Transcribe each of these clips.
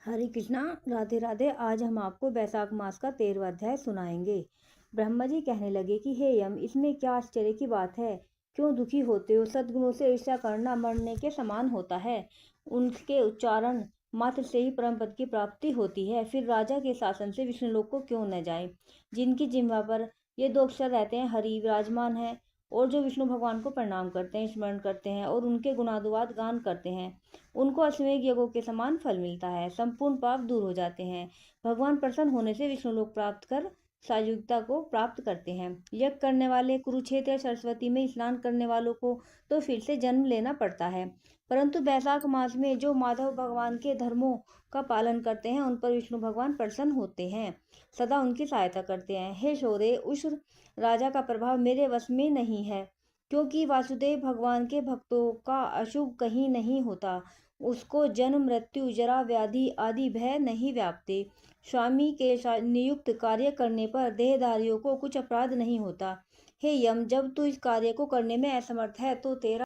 हरे कृष्णा, राधे राधे। आज हम आपको बैसाख मास का 13वां अध्याय सुनाएंगे। ब्रह्मा जी कहने लगे कि हे यम, इसमें क्या आश्चर्य की बात है? क्यों दुखी होते हो? सद्गुणों से ईर्ष्या करना मरने के समान होता है। उनके उच्चारण मात्र से ही परम पद की प्राप्ति होती है। फिर राजा के शासन से विष्णुलोक को क्यों न जाए? जिनकी जिह्वा पर ये दो अक्षर रहते हैं, हरि विराजमान है, और जो विष्णु भगवान को प्रणाम करते हैं, स्मरण करते हैं और उनके गुणानुवाद गान करते हैं, उनको अश्वमेध यज्ञों के समान फल मिलता है। संपूर्ण पाप दूर हो जाते हैं। भगवान प्रसन्न होने से विष्णु लोक प्राप्त कर सायुज्यता को प्राप्त करते हैं। यज्ञ करने वाले, कुरुक्षेत्र या सरस्वती में स्नान करने वालों को तो फिर से जन्म लेना पड़ता है, परंतु बैसाख मास में जो माधव भगवान के धर्मों का पालन करते हैं, उन पर विष्णु भगवान प्रसन्न होते हैं, सदा उनकी सहायता करते हैं। हे शौर्य, उस राजा का प्रभाव मेरे वश में नहीं है, क्योंकि वासुदेव भगवान के भक्तों का अशुभ कहीं नहीं होता। उसको जन्म, मृत्यु, जरा, व्याधि आदि भय नहीं व्यापते। स्वामी के नियुक्त कार्य करने पर देहधारियों को कुछ अपराध नहीं होता। हे यम, जब तू इस कार्य को करने में असमर्थ है तो तेरा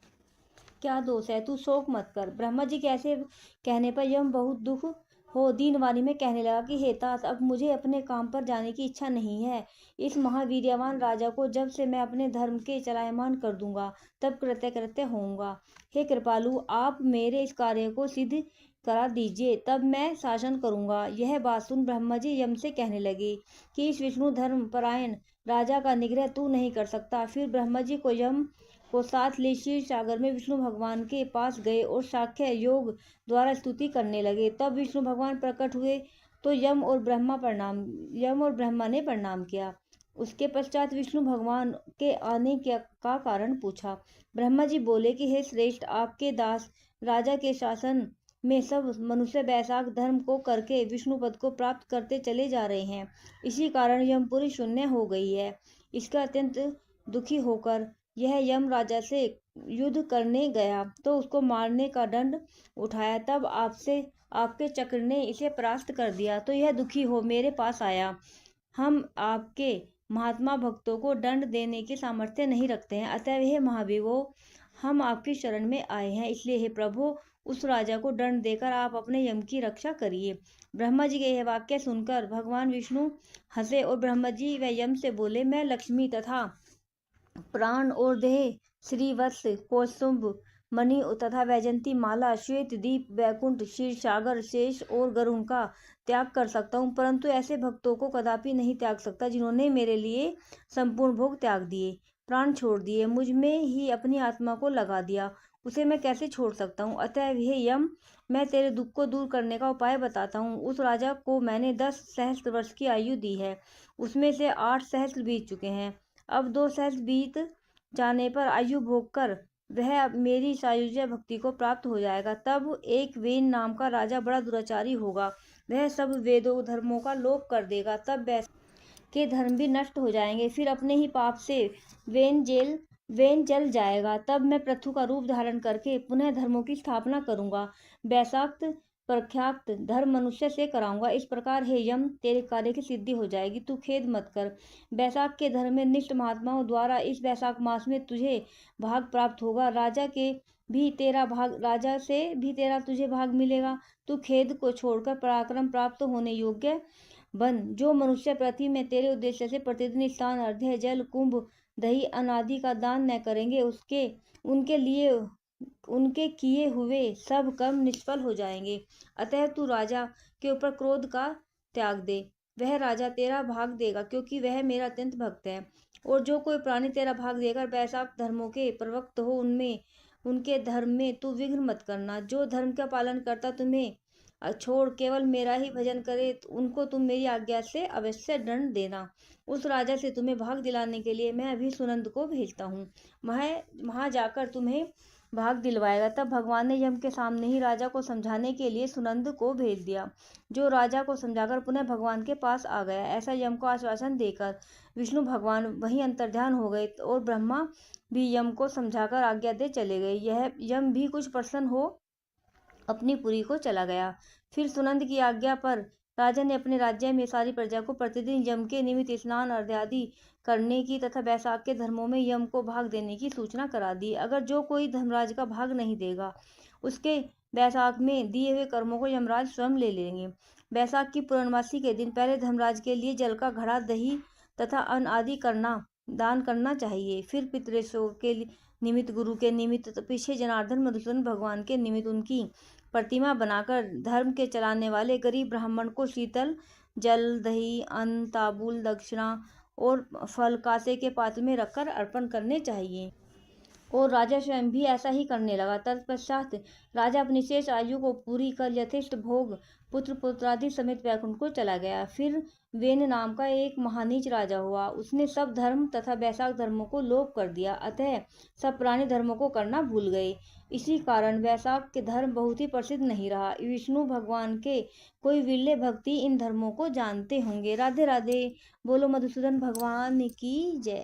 क्या दोष है? तू शोक मत कर। ब्रह्मा जी के ऐसे कहने पर यम बहुत दुख हो दीन वाणी में कहने लगा कि हे तात, अब मुझे अपने काम पर जाने की इच्छा नहीं है। इस महावीर्यवान राजा को जब से मैं अपने धर्म के चलायमान कर दूंगा, तब कृत्य कृत्य होऊंगा। हे कृपालु, आप मेरे इस कार्य को सिद्ध करा दीजिए, तब मैं शासन करूंगा। यह बात सुन ब्रह्मा जी यम से कहने लगे कि इस विष्णु धर्म परायण राजा का निग्रह तू नहीं कर सकता। फिर ब्रह्मा जी को यम को साथ ले क्षीर सागर में विष्णु भगवान के पास गए और साख्य योग द्वारा स्तुति करने लगे। तब विष्णु भगवान प्रकट हुए तो यम और ब्रह्मा ने प्रणाम किया। उसके पश्चात विष्णु भगवान के आने का कारण पूछा। ब्रह्मा जी बोले कि हे श्रेष्ठ, आपके दास राजा के शासन में सब मनुष्य बैसाख धर्म को करके विष्णु पद को प्राप्त करते चले जा रहे हैं। इसी कारण यमपुरी शून्य हो गई है। इसका अत्यंत दुखी होकर यह यम राजा से युद्ध करने गया तो उसको मारने का दंड उठाया। तब आपके चक्र ने इसे परास्त कर दिया, तो यह दुखी हो मेरे पास आया। हम आपके महात्मा भक्तों को दंड देने की सामर्थ्य नहीं रखते हैं, अतः हे महावीरो, हम आपकी शरण में आए हैं। इसलिए हे प्रभु, उस राजा को दंड देकर आप अपने यम की रक्षा करिए। ब्रह्मा जी के यह वाक्य सुनकर भगवान विष्णु हंसे और ब्रह्मा जी व यम से बोले, मैं लक्ष्मी तथा प्राण और देह, श्रीवत्स, कौस्तुभ मणि तथा वैजंती माला, श्वेत दीप, वैकुंठ, क्षीर सागर, शेष और गरुण का त्याग कर सकता हूँ, परंतु ऐसे भक्तों को कदापि नहीं त्याग सकता जिन्होंने मेरे लिए संपूर्ण भोग त्याग दिए, प्राण छोड़ दिए, मुझ में ही अपनी आत्मा को लगा दिया। उसे मैं कैसे छोड़ सकता हूँ? अतः हे यम, मैं तेरे दुख को दूर करने का उपाय बताता हूँ। उस राजा को मैंने 10 सहस्त्र वर्ष की आयु दी है, उसमें से 8 सहस्त्र बीत चुके हैं। अब 2 सहस्त्र बीत जाने पर आयु भोग कर वह मेरी सायुज्य भक्ति को प्राप्त हो जाएगा। तब एक वेन नाम का राजा बड़ा दुराचारी होगा, वह सब वेदों धर्मों का लोप कर देगा। तब के धर्म भी नष्ट हो जाएंगे। फिर अपने ही पाप से वेन जल जाएगा। तब मैं पृथु का रूप धारण करके पुनः धर्मों की स्थापना करूंगा। बैसाख प्रख्यात धर्म मनुष्य से कराऊंगा। इस प्रकार हे यम, तेरे कार्य की सिद्धि हो जाएगी, तू खेद मत कर। बैसाख के धर्म में निष्ठ महात्माओं द्वारा इस बैसाख मास में तुझे भाग प्राप्त होगा। राजा से भी तेरा तुझे भाग मिलेगा। तू खेद को छोड़कर पराक्रम प्राप्त होने योग्य बन। जो मनुष्य पृथ्वी में तेरे उद्देश्य से प्रतिदिन स्नान, अर्घ्य, जल, कुंभ, दही, अनादि का दान न करेंगे, उनके किए हुए सब कर्म निष्फल हो जाएंगे। अतः तू राजा के ऊपर क्रोध का त्याग दे, वह राजा तेरा भाग देगा, क्योंकि वह मेरा अत्यंत भक्त है। और जो कोई प्राणी तेरा भाग देकर बैसाख धर्मों के प्रवक्त हो, उनके धर्म में तू विघ्न मत करना। जो धर्म का पालन करता तुम्हें छोड़ केवल मेरा ही भजन करे, उनको तुम मेरी आज्ञा से अवश्य दंड देना। उस राजा से तुम्हें भाग दिलाने के लिए मैं अभी सुनंद को भेजता हूँ, वहां जाकर तुम्हें भाग दिलवाएगा। तब भगवान ने यम के सामने ही राजा को समझाने के लिए सुनंद को भेज दिया, जो राजा को समझाकर पुनः भगवान के पास आ गया। ऐसा यम को आश्वासन देकर विष्णु भगवान वहीं अंतर्ध्यान हो गए और ब्रह्मा भी यम को समझाकर आज्ञा दे चले गए। यह यम भी कुछ प्रसन्न हो अपनी पुरी को चला गया। फिर सुनंद की आज्ञा पर राजा ने अपने राज्य में सारी प्रजा को प्रतिदिन यम के निमित्त स्नान, अर्घ्य आदि करने की तथा बैसाख के धर्मों में यम को भाग देने की सूचना करा दी। अगर जो कोई धर्मराज का भाग नहीं देगा, उसके बैसाख में दिए हुए कर्मों को यमराज स्वयं ले लेंगे। बैसाख की पूर्णमासी के दिन पहले धर्मराज के लिए जल का घड़ा, दही तथा अन्न आदि दान करना चाहिए। फिर पितृशों के निमित्त, गुरु के निमित्त, पीछे जनार्दन मधुसूदन भगवान के निमित्त उनकी प्रतिमा बनाकर धर्म के चलाने वाले गरीब ब्राह्मण को शीतल जल, दही, अन्न, तांबूल, दक्षिणा और फल कांसे के पात्र में रखकर अर्पण करने चाहिए। और राजा स्वयं भी ऐसा ही करने लगा। तत्पश्चात राजा अपनी शेष आयु को पूरी कर यथेष्ट भोग पुत्र पुत्रादि समेत वैकुंठ को चला गया। फिर वेन नाम का एक महानीच राजा हुआ। उसने सब धर्म तथा वैशाख धर्मों को लोप कर दिया, अतः सब पुराने धर्मों को करना भूल गए। इसी कारण वैशाख के धर्म बहुत ही प्रसिद्ध नहीं रहा। विष्णु भगवान के कोई विरले भक्ति इन धर्मों को जानते होंगे। राधे राधे। बोलो मधुसूदन भगवान की जय।